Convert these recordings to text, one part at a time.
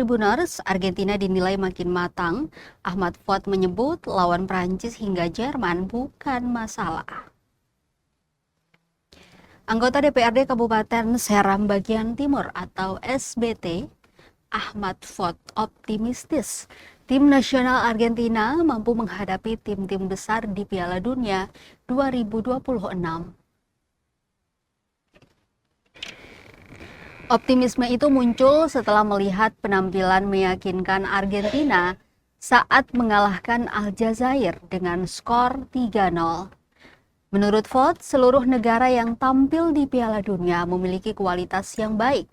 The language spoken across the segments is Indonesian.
Tribuners, Argentina dinilai makin matang. Ahmad Fuad menyebut lawan Prancis hingga Jerman bukan masalah. Anggota DPRD Kabupaten Seram Bagian Timur atau SBT, Ahmad Fuad optimistis tim nasional Argentina mampu menghadapi tim-tim besar di Piala Dunia 2026. Optimisme itu muncul setelah melihat penampilan meyakinkan Argentina saat mengalahkan Aljazair dengan skor 3-0. Menurut Fuad, seluruh negara yang tampil di Piala Dunia memiliki kualitas yang baik.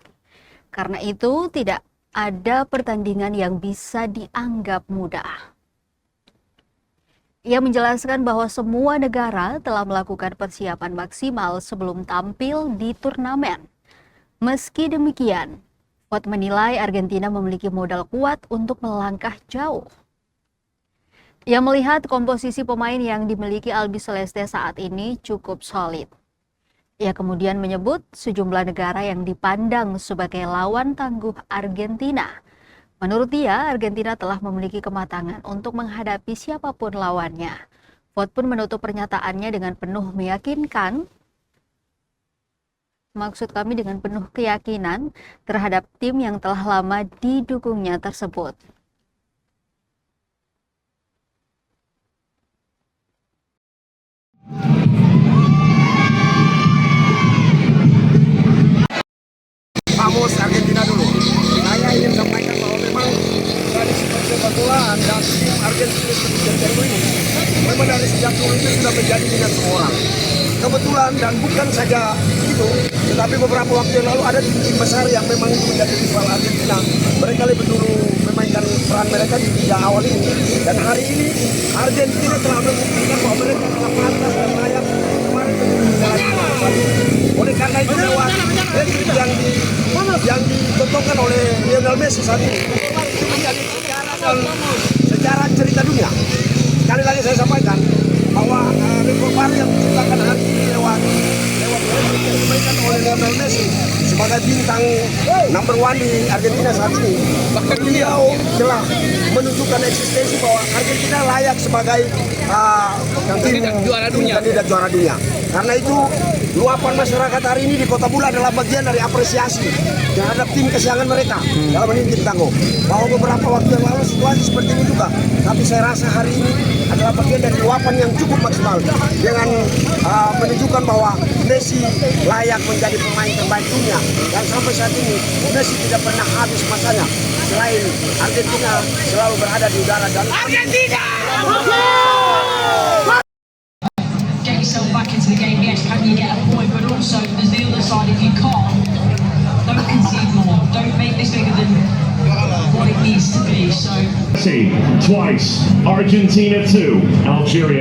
Karena itu, tidak ada pertandingan yang bisa dianggap mudah. Ia menjelaskan bahwa semua negara telah melakukan persiapan maksimal sebelum tampil di turnamen. Meski demikian, Fuad menilai Argentina memiliki modal kuat untuk melangkah jauh. Ia melihat komposisi pemain yang dimiliki Albiceleste saat ini cukup solid. Ia kemudian menyebut sejumlah negara yang dipandang sebagai lawan tangguh Argentina. Menurut dia, Argentina telah memiliki kematangan untuk menghadapi siapapun lawannya. Fuad pun menutup pernyataannya dengan penuh meyakinkan. Maksud kami dengan penuh keyakinan terhadap tim yang telah lama didukungnya tersebut. Vamos Argentina dulu. Saya ingin sampaikan bahwa memang tradisi persepak bolaan dan tim Argentina seperti Jerman ini memang dari sejak dulu itu sudah menjadi minat semua orang. Kebetulan dan bukan saja itu, tetapi beberapa waktu yang lalu ada tim-tim besar yang memang itu menjadi rival Argentina. Mereka lebih dulu memainkan peran mereka di liga awal ini. Dan hari ini Argentina telah membuktikan bahwa mereka telah pantas dan layak kemarin oleh karena itu lewat yang ditontonkan oleh Lionel Messi saat ini itu menjadi sejarah cerita dunia. Sekali lagi saya sampaikan bahwa rekor baru yang diciptakan hari ini lewat yang dimainkan oleh Lionel Messi sebagai bintang number one di Argentina saat ini. Bahkan beliau telah menunjukkan eksistensi bahwa Argentina layak sebagai kandidat juara dunia. Karena itu luapan masyarakat hari ini di Kota Bula adalah bagian dari apresiasi terhadap tim kesayangan mereka dalam ini tim tangguh. Bahwa beberapa waktu yang lalu situasi seperti ini juga, tapi saya rasa hari ini adalah bagian dari luapan yang cukup maksimal dengan menunjukkan bahwa Messi layak menjadi pemain terbaik dunia. Dan sampai saat ini Messi tidak pernah habis masanya. Selain Argentina selalu berada di udara dan Argentina. Get yourself back into the game, yes, can you get a point, but also there's the other side, if you can't, don't concede more, don't make this bigger than what it needs to be, so... Twice, Argentina 2, Algeria